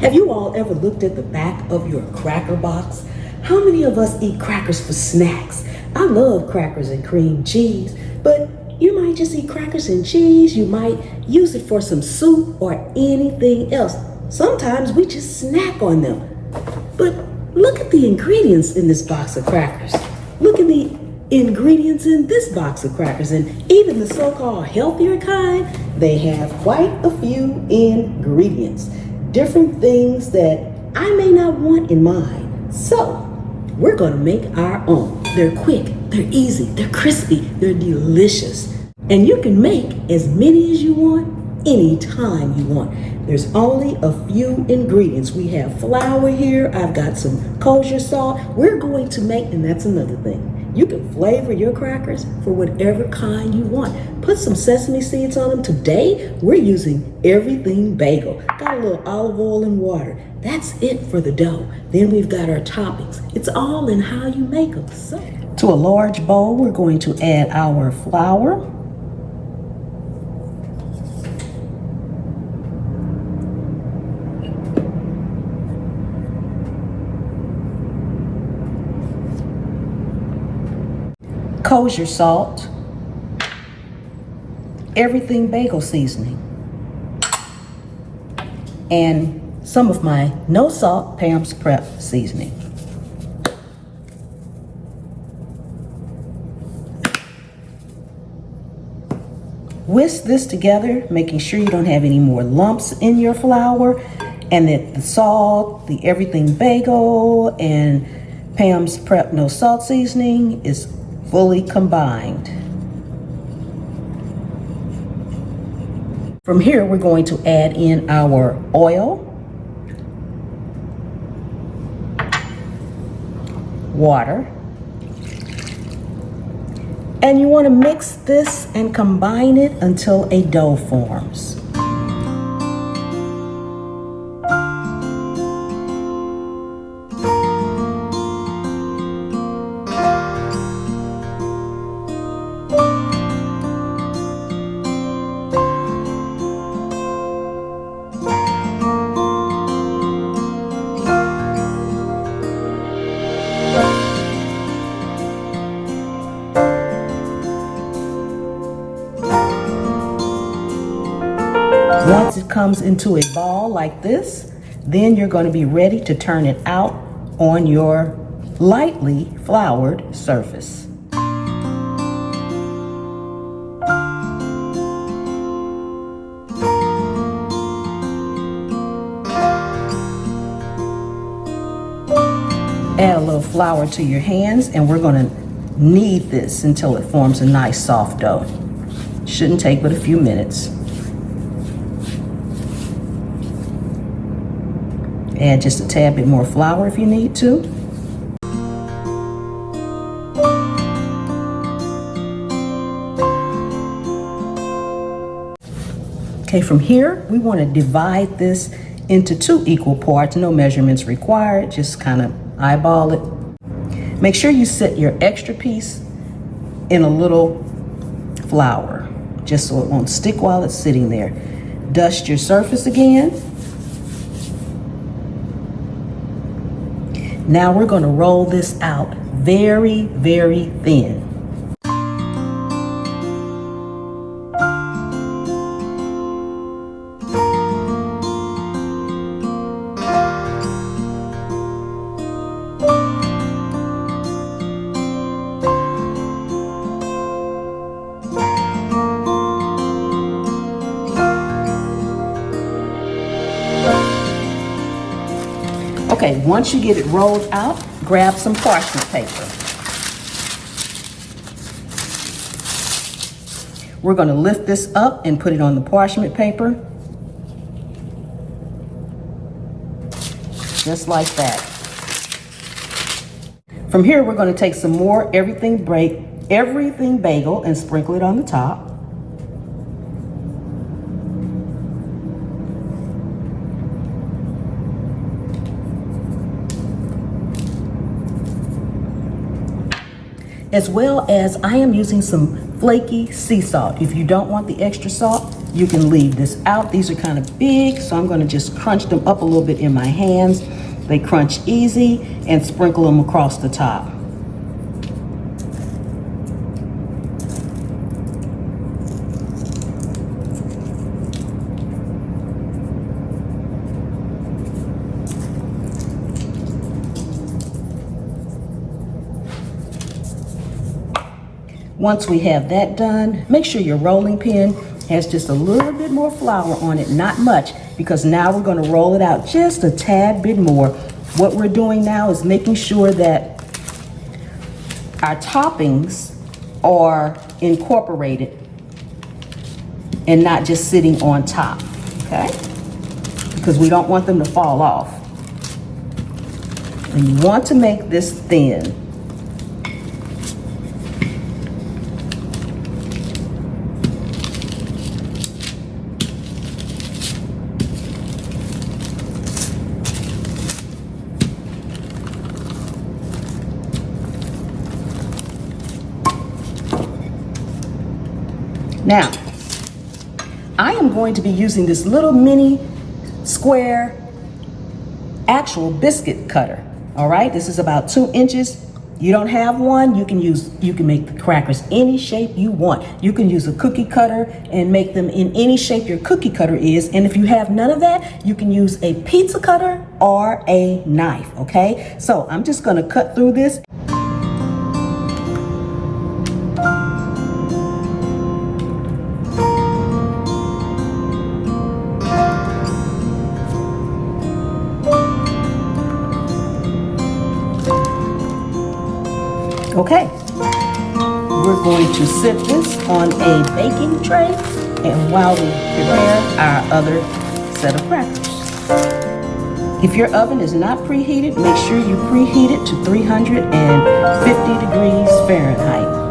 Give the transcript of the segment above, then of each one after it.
Have you all ever looked at the back of your cracker box? How many of us eat crackers for snacks? I love crackers and cream cheese, but you might just eat crackers and cheese. You might use it for some soup or anything else. Sometimes we just snack on them. But look at the ingredients in this box of crackers. Look at the ingredients in this box of crackers, and even the so-called healthier kind, they have quite a few ingredients. Different things that I may not want in mine. So we're gonna make our own. They're quick, they're easy, they're crispy, they're delicious. And you can make as many as you want, anytime you want. There's only a few ingredients. We have flour here, I've got some kosher salt. We're going to make, and that's another thing, you can flavor your crackers for whatever kind you want. Put some sesame seeds on them. Today, we're using everything bagel. Got a little olive oil and water. That's it for the dough. Then we've got our toppings. It's all in how you make them. So, to a large bowl, we're going to add our flour. Kosher salt, everything bagel seasoning, and some of my no salt Pam's Prep seasoning. Whisk this together, making sure you don't have any more lumps in your flour, and that the salt, the everything bagel, and Pam's Prep no salt seasoning is fully combined. From here, we're going to add in our oil, water, and you want to mix this and combine it until a dough forms. Once it comes into a ball like this, then you're going to be ready to turn it out on your lightly floured surface. Add a little flour to your hands, and we're going to knead this until it forms a nice soft dough. Shouldn't take but a few minutes. Add just a tad bit more flour if you need to. Okay, from here, we want to divide this into 2 equal parts. No measurements required, just kind of eyeball it. Make sure you set your extra piece in a little flour, just so it won't stick while it's sitting there. Dust your surface again. Now we're going to roll this out very, very thin. Okay, once you get it rolled out, grab some parchment paper. We're going to lift this up and put it on the parchment paper. Just like that. From here, we're going to take some more everything bagel and sprinkle it on the top. As well as I am using some flaky sea salt. If you don't want the extra salt, you can leave this out. These are kind of big, so I'm gonna just crunch them up a little bit in my hands. They crunch easy, and sprinkle them across the top. Once we have that done, make sure your rolling pin has just a little bit more flour on it, not much, because now we're going to roll it out just a tad bit more. What we're doing now is making sure that our toppings are incorporated and not just sitting on top, okay? Because we don't want them to fall off. And you want to make this thin. Now, I am going to be using this little mini square actual biscuit cutter. All right, this is about 2 inches. You don't have one, you can make the crackers any shape you want. You can use a cookie cutter and make them in any shape your cookie cutter is. And if you have none of that, you can use a pizza cutter or a knife, okay? So I'm just gonna cut through this. Okay, we're going to sit this on a baking tray, and while we prepare our other set of crackers. If your oven is not preheated, make sure you preheat it to 350 degrees Fahrenheit.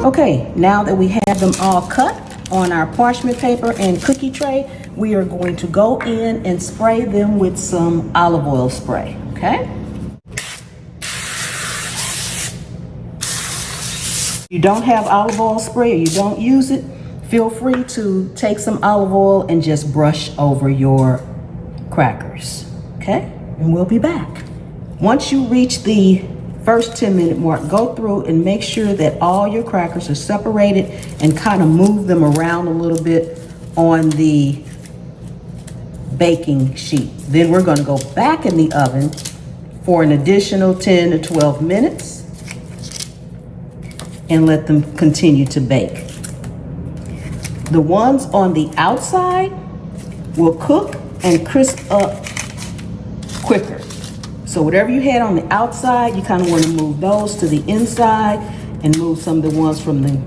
Okay, now that we have them all cut on our parchment paper and cookie tray, we are going to go in and spray them with some olive oil spray, okay? If you don't have olive oil spray or you don't use it, feel free to take some olive oil and just brush over your crackers, okay? And we'll be back. Once you reach the first 10-minute mark, go through and make sure that all your crackers are separated and kind of move them around a little bit on the baking sheet. Then we're going to go back in the oven for an additional 10 to 12 minutes and let them continue to bake. The ones on the outside will cook and crisp up quicker. So whatever you had on the outside, you kind of want to move those to the inside and move some of the ones from the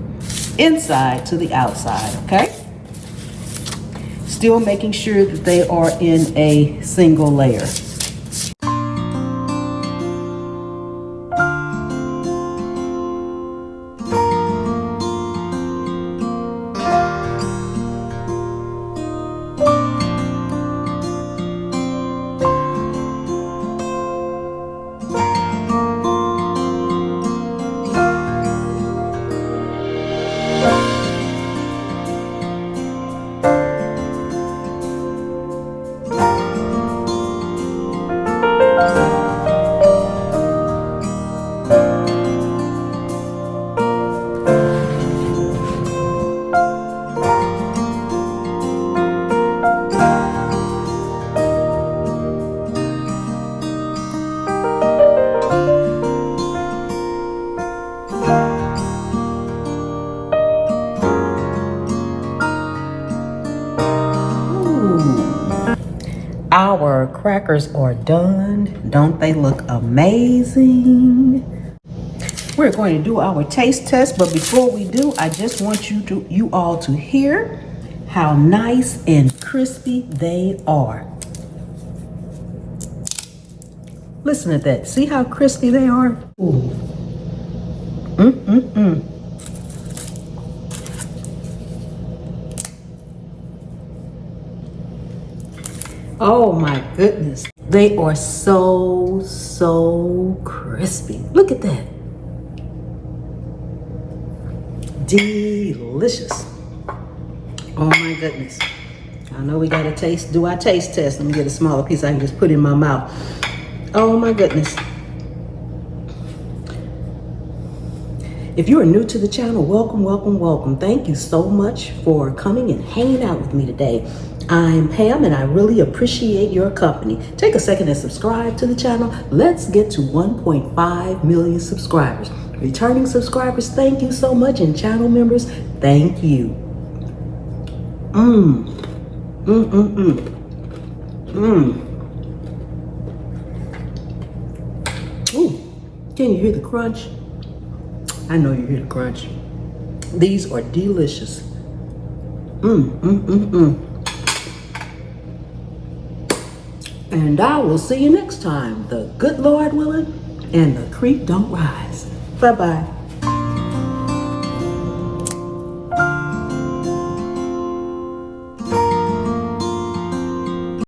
inside to the outside, okay? Still making sure that they are in a single layer. Our crackers are done. Don't they look amazing? We're going to do our taste test, but before we do, I just want you all to hear how nice and crispy they are. Listen to that. See how crispy they are? Ooh. Oh my goodness. They are so crispy. Look at that. Delicious. Oh my goodness. I know we got to do our taste test. Let me get a smaller piece I can just put in my mouth. Oh my goodness. If you are new to the channel, welcome. Thank you so much for coming and hanging out with me today. I'm Pam and I really appreciate your company. Take a second and subscribe to the channel. Let's get to 1.5 million subscribers. Returning subscribers, thank you so much. And channel members, thank you. Ooh, can you hear the crunch? I know you hear the crunch. These are delicious. And I will see you next time. The good Lord willing and the creek don't rise. Bye-bye.